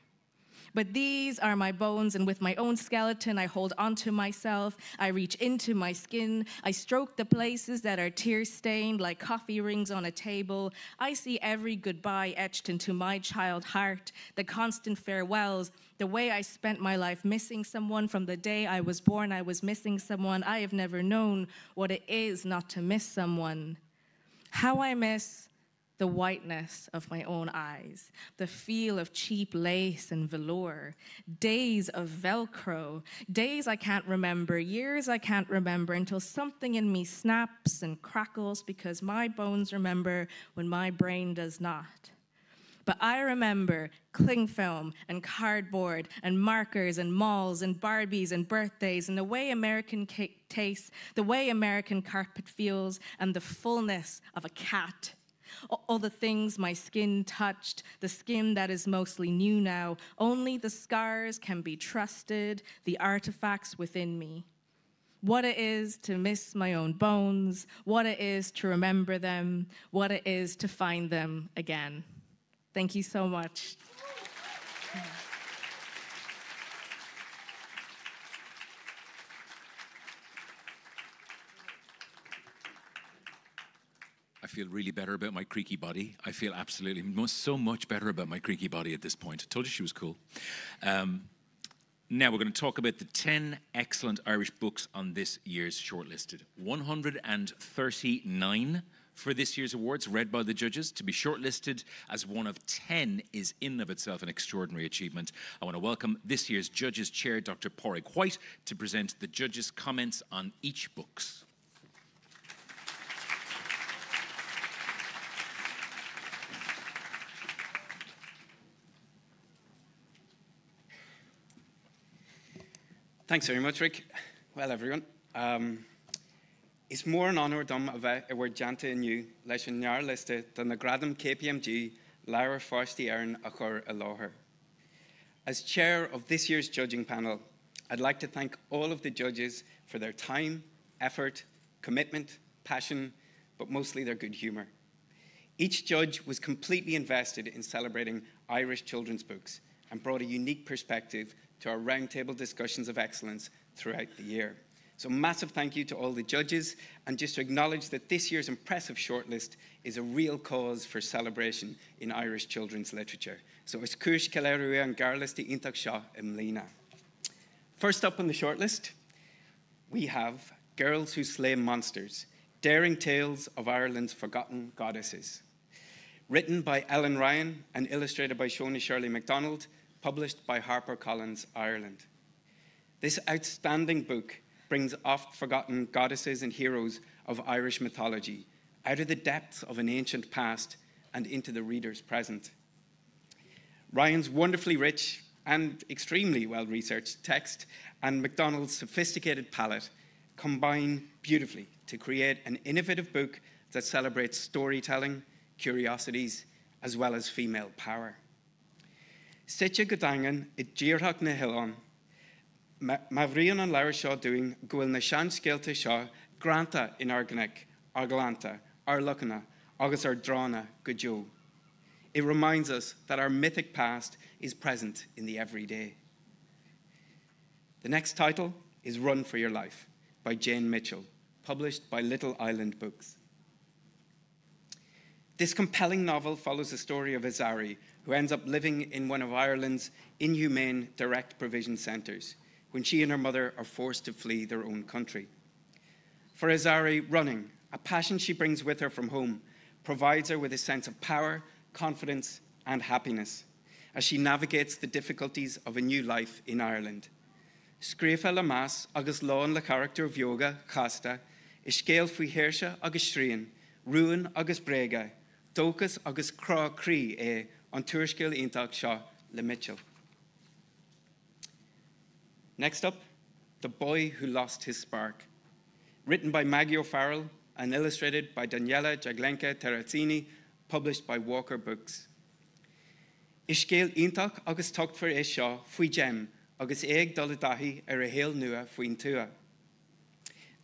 But these are my bones, and with my own skeleton, I hold onto myself. I reach into my skin. I stroke the places that are tear-stained like coffee rings on a table. I see every goodbye etched into my child heart, the constant farewells, the way I spent my life missing someone. From the day I was born, I was missing someone. I have never known what it is not to miss someone. How I miss the whiteness of my own eyes, the feel of cheap lace and velour, days of Velcro, days I can't remember, years I can't remember, until something in me snaps and crackles because my bones remember when my brain does not. But I remember cling film and cardboard and markers and malls and Barbies and birthdays and the way American cake tastes, the way American carpet feels, and the fullness of a cat. All the things my skin touched, the skin that is mostly new now. Only the scars can be trusted, the artifacts within me. What it is to miss my own bones, what it is to remember them, what it is to find them again. Thank you so much. I feel really better about my creaky body. I feel absolutely so much better about my creaky body at this point. I told you she was cool. Now we're going to talk about the 10 excellent Irish books on this year's shortlisted. 139 for this year's awards, read by the judges. To be shortlisted as one of 10 is in and of itself an extraordinary achievement. I want to welcome this year's judges chair, Dr. Pádraig White, to present the judges' comments on each books. Thanks very much, Rick. Well, everyone, is mór an honor dom a bheith I bhfuir deanta inniu leis an near liste don na gradam KPMG leabhar fáistí éireann a chur a láthair. As chair of this year's judging panel, I'd like to thank all of the judges for their time, effort, commitment, passion, but mostly their good humour. Each judge was completely invested in celebrating Irish children's books and brought a unique perspective to our roundtable discussions of excellence throughout the year. So massive thank you to all the judges, and just to acknowledge that this year's impressive shortlist is a real cause for celebration in Irish children's literature. So it's cúis ceile an garliste intach seo imlína. First up on the shortlist, we have Girls Who Slay Monsters, Daring Tales of Ireland's Forgotten Goddesses. Written by Ellen Ryan and illustrated by Shona Shirley MacDonald, published by HarperCollins Ireland. This outstanding book brings oft-forgotten goddesses and heroes of Irish mythology out of the depths of an ancient past and into the reader's present. Ryan's wonderfully rich and extremely well-researched text and MacDonald's sophisticated palette combine beautifully to create an innovative book that celebrates storytelling, curiosities, as well as female power. Sitja Godangan I Díorthach na Hillón, Mavrian an Lair Shaw doing Gwil na Shan Skelta Shaw, Granta in Arganic, Arglanta, Arlucana, August Ardrana, Gujo. It reminds us that our mythic past is present in the everyday. The next title is Run for Your Life by Jane Mitchell, published by Little Island Books. This compelling novel follows the story of Azari, who ends up living in one of Ireland's inhumane direct provision centres when she and her mother are forced to flee their own country. For Azari, running, a passion she brings with her from home, provides her with a sense of power, confidence, and happiness as she navigates the difficulties of a new life in Ireland. Scríofa le más agus lán le character of yoga, chasta, is scéal faoi héirse agus srían, ruúin agus bréga, dóchas agus crá crí an tuairiscéal iontach seo le Mitchell. Next up, The Boy Who Lost His Spark, written by Maggie O'Farrell and illustrated by Daniela Jaglenka Terrazzini, published by Walker Books. Is scéal iontach agus tucht for seo faoi gem agus éag dul daithí ar a héal nua faoin tua.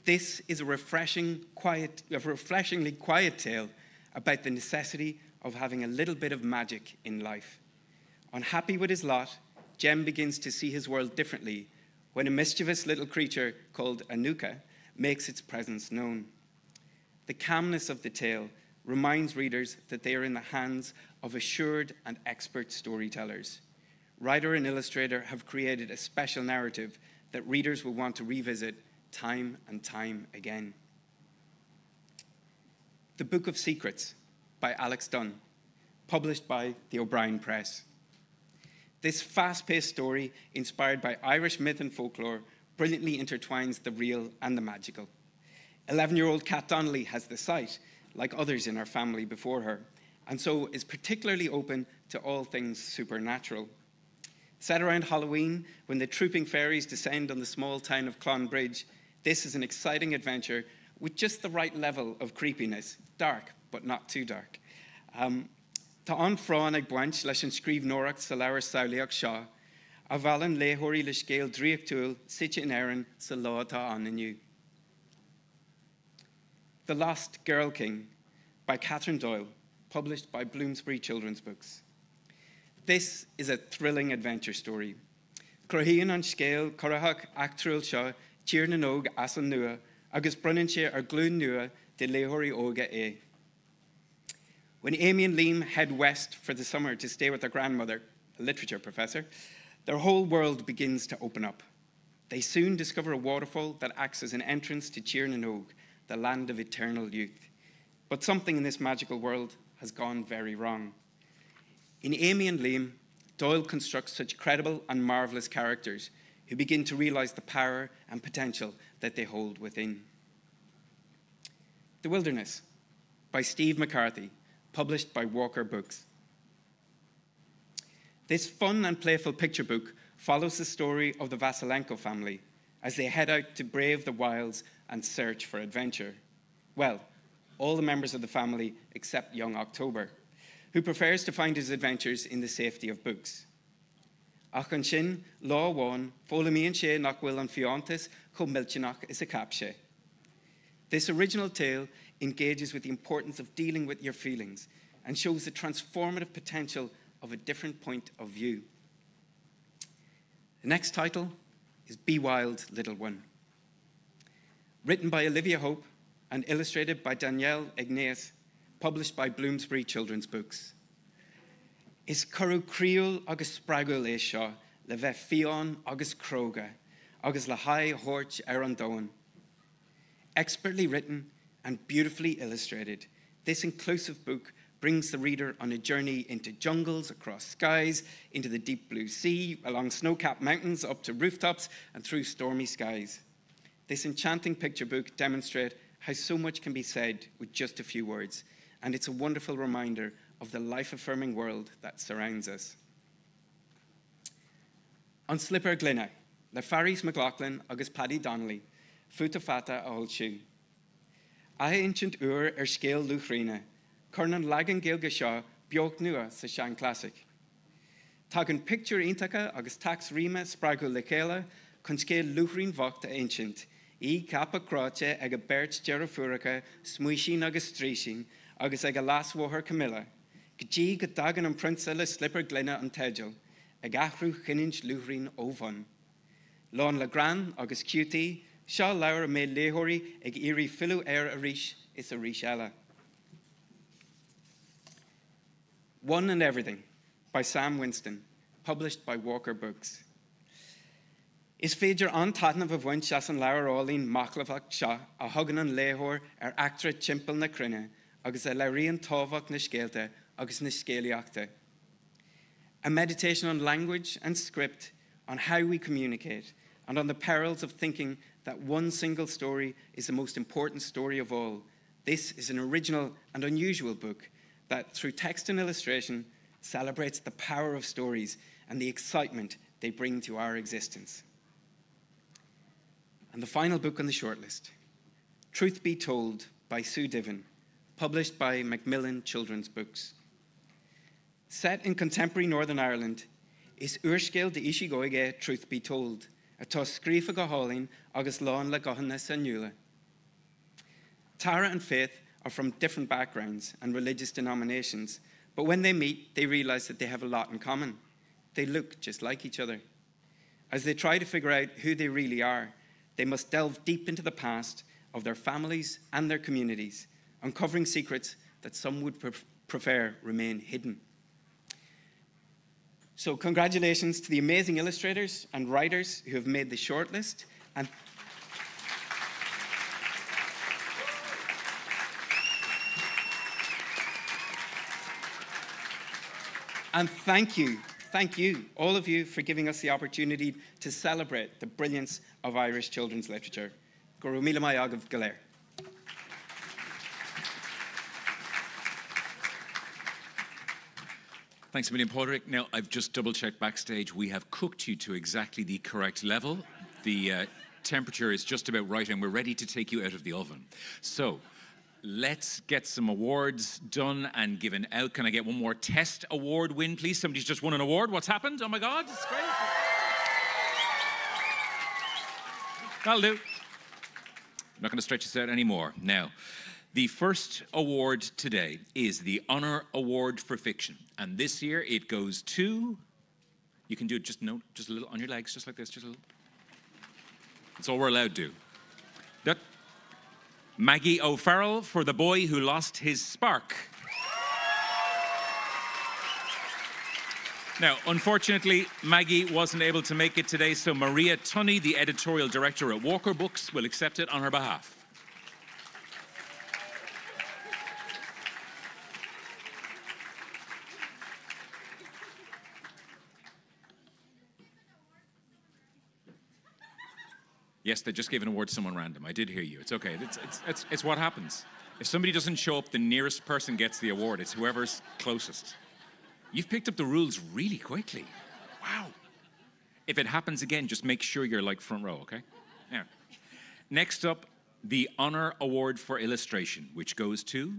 This is a refreshingly quiet tale about the necessity of having a little bit of magic in life. Unhappy with his lot, Jem begins to see his world differently when a mischievous little creature called Anuka makes its presence known. The calmness of the tale reminds readers that they are in the hands of assured and expert storytellers. Writer and illustrator have created a special narrative that readers will want to revisit time and time again. The Book of Secrets by Alex Dunn, published by the O'Brien Press. This fast-paced story, inspired by Irish myth and folklore, brilliantly intertwines the real and the magical. 11-year-old Kat Donnelly has the sight, like others in her family before her, and so is particularly open to all things supernatural. Set around Halloween, when the trooping fairies descend on the small town of Clonbridge, this is an exciting adventure with just the right level of creepiness, dark, but not too dark. Tá an frán ag buint leis an scríbhneoireacht sa leabhar samhlaíoch seo, a bhailinn léthirí le scéal dríochtúil suite in Éireann sa lá atá an inniu. The Lost Girl King by Catherine Doyle, published by Bloomsbury Children's Books. This is a thrilling adventure story. Crohíonn an scéal corachach actrúil seo tír na nóg as an nua, agus brunann sé ar glún nua de léthirí óga é. When Amy and Liam head west for the summer to stay with their grandmother, a literature professor, their whole world begins to open up. They soon discover a waterfall that acts as an entrance to Tír na nóg, the land of eternal youth. But something in this magical world has gone very wrong. In Amy and Liam, Doyle constructs such credible and marvelous characters who begin to realize the power and potential that they hold within. The Wilderness by Steve McCarthy, published by Walker Books. This fun and playful picture book follows the story of the Vasilenko family as they head out to brave the wilds and search for adventure. Well, all the members of the family except young October, who prefers to find his adventures in the safety of books. Ach an sin, lá bháin, fólamíonn sé nach bhfuil an fiántas chomh milteanach is a capse. This original tale engages with the importance of dealing with your feelings and shows the transformative potential of a different point of view. The next title is Be Wild, Little One. Written by Olivia Hope and illustrated by Danielle Ignace, published by Bloomsbury Children's Books. Is curú críúil agus spragúil é seo le bheith fián agus cróga agus le haidh hort ar an domhan. Expertly written and beautifully illustrated, this inclusive book brings the reader on a journey into jungles, across skies, into the deep blue sea, along snow-capped mountains, up to rooftops, and through stormy skies. This enchanting picture book demonstrates how so much can be said with just a few words, and it's a wonderful reminder of the life-affirming world that surrounds us. On Slipper Glynna, le Faris McLaughlin agus Paddy Donnelly, futa fata a holsú. Ahe inchint uair scéal luchríne, Curnan lagan gilga seo beocht nua sa sean classic. Tagan picture intacha agus tax rima spragu le chéile chun scéal luchrín bhacht a inchint, I cappa cráte ag a bert gerafuracha smuisín agus strísín agus ag a lasmhóthar Camilla, gdí go dagan an prinsa le Slipper Glynna an teidil, ag athrú chininch luchrín óbhan. Lán le gran agus cutie, seo leabhar mé léthirí ag iarraí fiú a rís is a rís eile. One and Everything by Sam Winston, published by Walker Books. Is féidir an taitneamh a bhaint seas an leabhar álín maclavach seo a thugan an léthóir actra timpeall na cruinne agus a leiríonn tábhacht na scéalte agus na scéalaíochta. A meditation on language and script, on how we communicate, and on the perils of thinking that one single story is the most important story of all. This is an original and unusual book that, through text and illustration, celebrates the power of stories and the excitement they bring to our existence. And the final book on the shortlist, Truth Be Told by Sue Diven, published by Macmillan Children's Books. Set in contemporary Northern Ireland, is Urscéil de Ishigóige Truth Be Told, atá scríofa go hálín agus lán le gohanna sa nua. Tara and Faith are from different backgrounds and religious denominations, but when they meet, they realize that they have a lot in common. They look just like each other. As they try to figure out who they really are, they must delve deep into the past of their families and their communities, uncovering secrets that some would prefer remain hidden. So congratulations to the amazing illustrators and writers who have made the shortlist, and thank you, all of you, for giving us the opportunity to celebrate the brilliance of Irish children's literature. Go raibh míle maith agah go léir. Thanks a million, Padraig. Now, I've just double-checked backstage. We have cooked you to exactly the correct level. The temperature is just about right, and we're ready to take you out of the oven. So, let's get some awards done and given out. Can I get one more test award win, please? Somebody's just won an award. What's happened? Oh, my God. It's great. That'll do. I'm not going to stretch this out anymore. Now, the first award today is the Honor Award for Fiction. And this year it goes to, you can do it just a little on your legs, just like this, just a little. That's all we're allowed to do. That, Maggie O'Farrell for The Boy Who Lost His Spark. Now, unfortunately, Maggie wasn't able to make it today, so Maria Tunney, the editorial director at Walker Books, will accept it on her behalf. Yes, they just gave an award to someone random. I did hear you. It's okay. It's what happens. If somebody doesn't show up, the nearest person gets the award. It's whoever's closest. You've picked up the rules really quickly. Wow. If it happens again, just make sure you're like front row, okay? Yeah. Next up, the Honor Award for Illustration, which goes to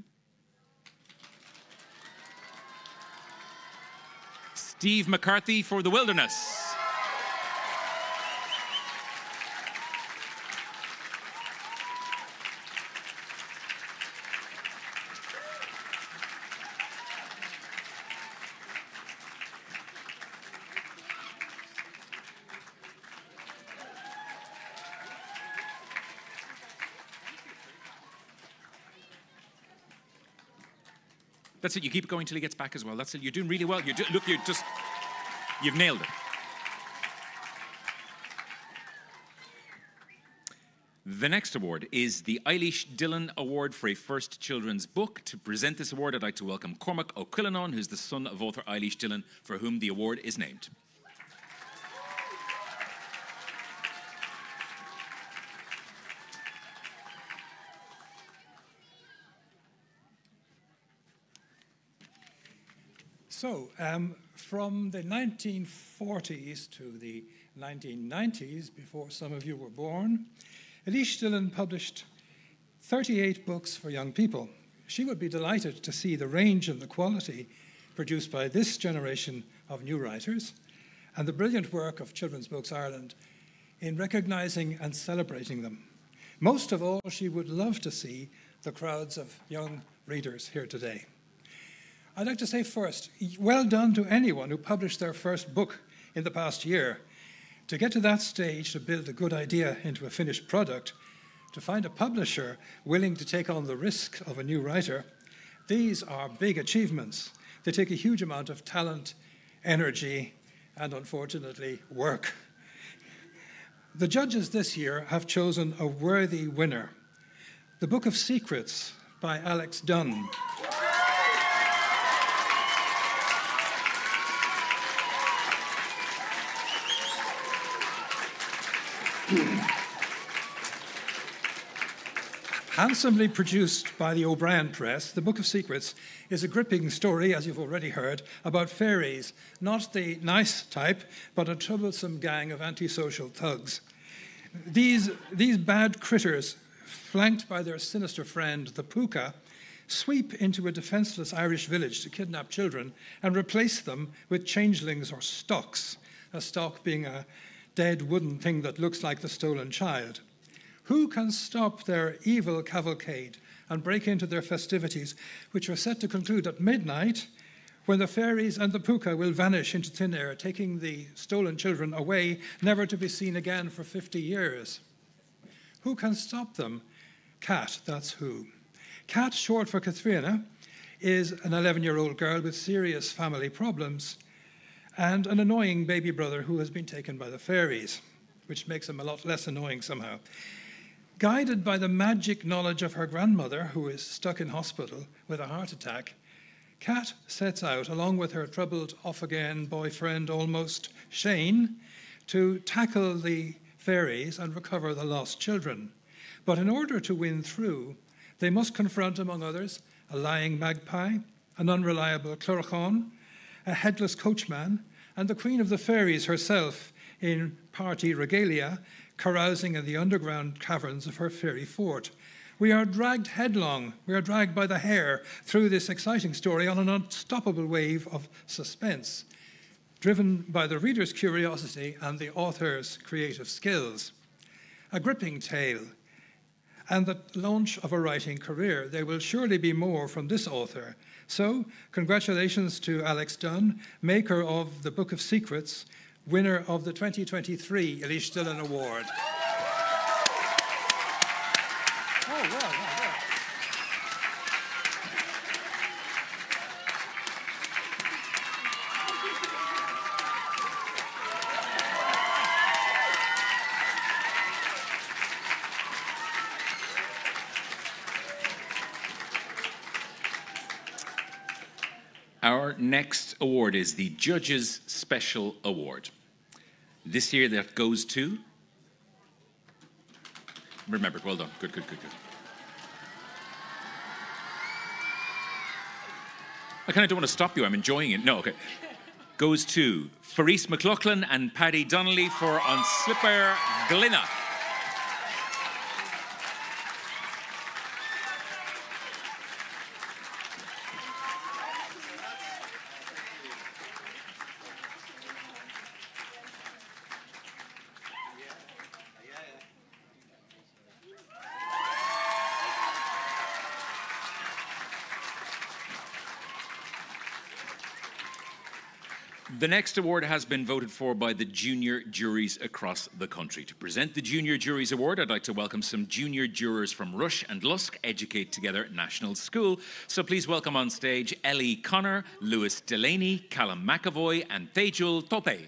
Steve McCarthy for The Wilderness. That's it. You keep going till he gets back as well. That's it. You're doing really well. Look, you've nailed it. The next award is the ILFDublin Award for a First Children's Book. To present this award, I'd like to welcome Cormac O'Quillinan, who's the son of author ILFDublin, for whom the award is named. So, from the 1940s to the 1990s, before some of you were born, ILFDublin published 38 books for young people. She would be delighted to see the range and the quality produced by this generation of new writers and the brilliant work of Children's Books Ireland in recognising and celebrating them. Most of all, she would love to see the crowds of young readers here today. I'd like to say first, well done to anyone who published their first book in the past year. To get to that stage, to build a good idea into a finished product, to find a publisher willing to take on the risk of a new writer, these are big achievements. They take a huge amount of talent, energy, and unfortunately, work. The judges this year have chosen a worthy winner. The Book of Secrets by Alex Dunn. Handsomely produced by the O'Brien Press, The Book of Secrets is a gripping story, as you've already heard, about fairies, not the nice type, but a troublesome gang of antisocial thugs. These bad critters, flanked by their sinister friend, the Pooka, sweep into a defenseless Irish village to kidnap children and replace them with changelings or stocks, a stock being a dead wooden thing that looks like the stolen child. Who can stop their evil cavalcade and break into their festivities, which are set to conclude at midnight, when the fairies and the Pooka will vanish into thin air, taking the stolen children away, never to be seen again for 50 years? Who can stop them? Cat, that's who. Cat, short for Kathrina, is an 11-year-old girl with serious family problems and an annoying baby brother who has been taken by the fairies, which makes him a lot less annoying somehow. Guided by the magic knowledge of her grandmother, who is stuck in hospital with a heart attack, Kat sets out, along with her troubled off-again boyfriend almost, Shane, to tackle the fairies and recover the lost children. But in order to win through, they must confront, among others, a lying magpie, an unreliable Clorchon, a headless coachman, and the Queen of the Fairies herself in party regalia, carousing in the underground caverns of her fairy fort. We are dragged headlong, we are dragged by the hair through this exciting story on an unstoppable wave of suspense, driven by the reader's curiosity and the author's creative skills. A gripping tale, and the launch of a writing career. There will surely be more from this author. So, congratulations to Alex Dunn, maker of The Book of Secrets, winner of the 2023 ILFDublin Award. Oh, well. Our next award is the Judges Special Award. This year that goes to... Remembered, well done. Good. I kind of don't want to stop you, I'm enjoying it. No, okay. Goes to Faris McLaughlin and Paddy Donnelly for On Slipper Glynna. The next award has been voted for by the junior juries across the country. To present the Junior Juries Award, I'd like to welcome some junior jurors from Rush and Lusk Educate Together National School. So please welcome on stage Ellie Connor, Lewis Delaney, Callum McAvoy and Tejul Tope.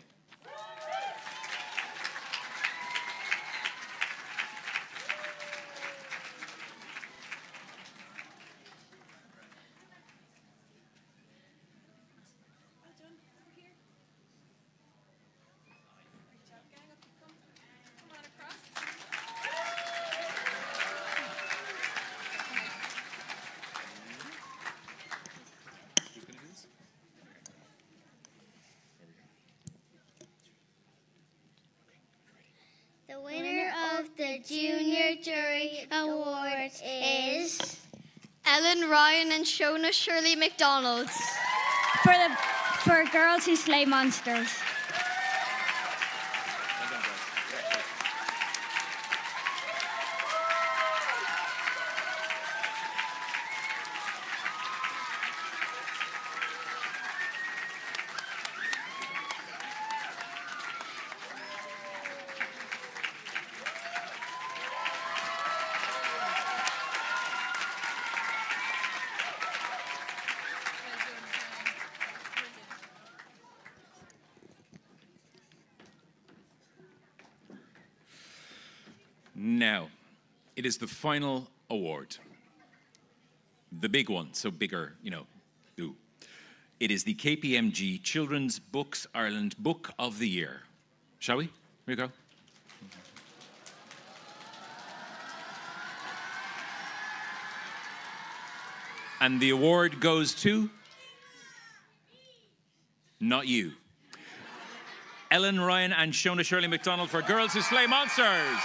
The winner of the Junior Jury Awards is Ellen Ryan and Shona Shirley McDonald. For Girls Who Slay Monsters. now. It is the final award. The big one, so bigger, you know, ooh. It is the KPMG Children's Books Ireland Book of the Year. Shall we? Here we go. And the award goes to... Not you. Ellen Ryan and Shona Shirley MacDonald for Girls Who Slay Monsters.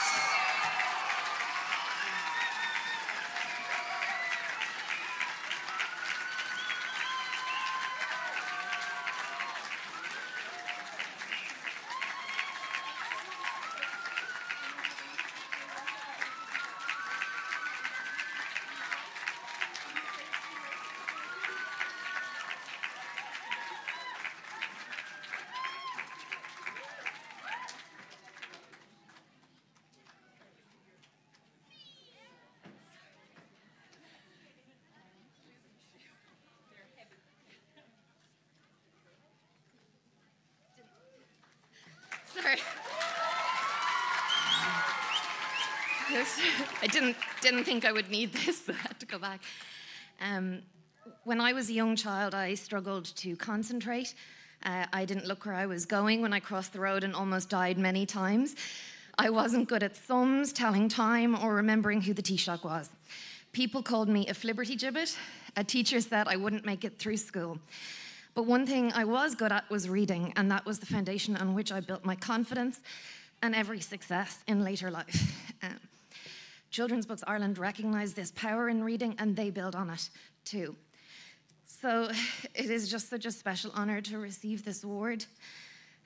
Sorry. I didn't think I would need this, so I had to go back. When I was a young child, I struggled to concentrate. I didn't look where I was going when I crossed the road and almost died many times. I wasn't good at sums, telling time, or remembering who the Taoiseach was. People called me a flibbertigibbet. A teacher said I wouldn't make it through school. But one thing I was good at was reading, and that was the foundation on which I built my confidence and every success in later life. Children's Books Ireland recognise this power in reading, and they build on it too. So it is just such a special honour to receive this award,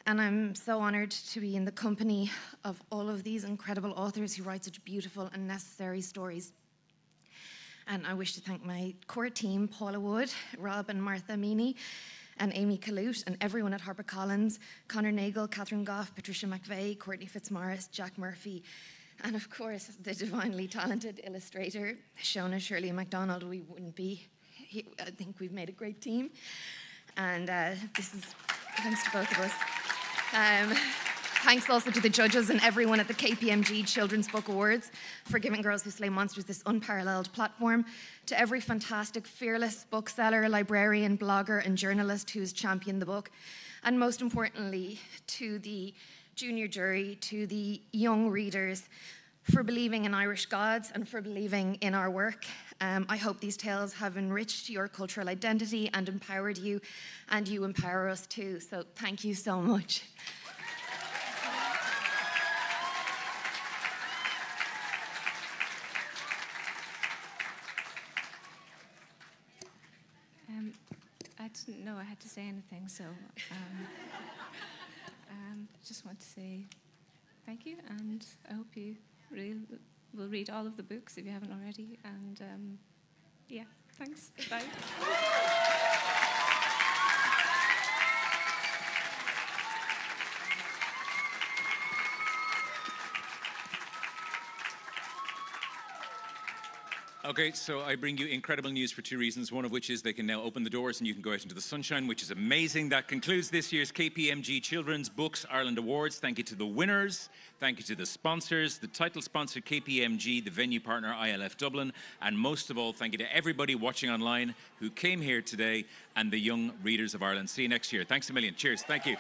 and I'm so honoured to be in the company of all of these incredible authors who write such beautiful and necessary stories. And I wish to thank my core team, Paula Wood, Rob and Martha Meany, and Amy Kalute, and everyone at HarperCollins, Conor Nagel, Catherine Goff, Patricia McVeigh, Courtney Fitzmaurice, Jack Murphy, and of course, the divinely talented illustrator, Shona Shirley MacDonald. We wouldn't be here. I think we've made a great team. And this is thanks to both of us. Thanks also to the judges and everyone at the KPMG Children's Book Awards for giving Girls Who Slay Monsters this unparalleled platform, to every fantastic, fearless bookseller, librarian, blogger and journalist who's championed the book, and most importantly, to the junior jury, to the young readers, for believing in Irish gods and for believing in our work. I hope these tales have enriched your cultural identity and empowered you, and you empower us too. So thank you so much. I didn't know I had to say anything, so just want to say thank you, and I hope you will read all of the books if you haven't already, and yeah, thanks, bye. Okay, so I bring you incredible news for two reasons, one of which is they can now open the doors and you can go out into the sunshine, which is amazing. That concludes this year's KPMG Children's Books Ireland Awards. Thank you to the winners, thank you to the sponsors, the title sponsor KPMG, the venue partner ILFDublin, and most of all, thank you to everybody watching online who came here today and the young readers of Ireland. See you next year. Thanks a million. Cheers. Thank you.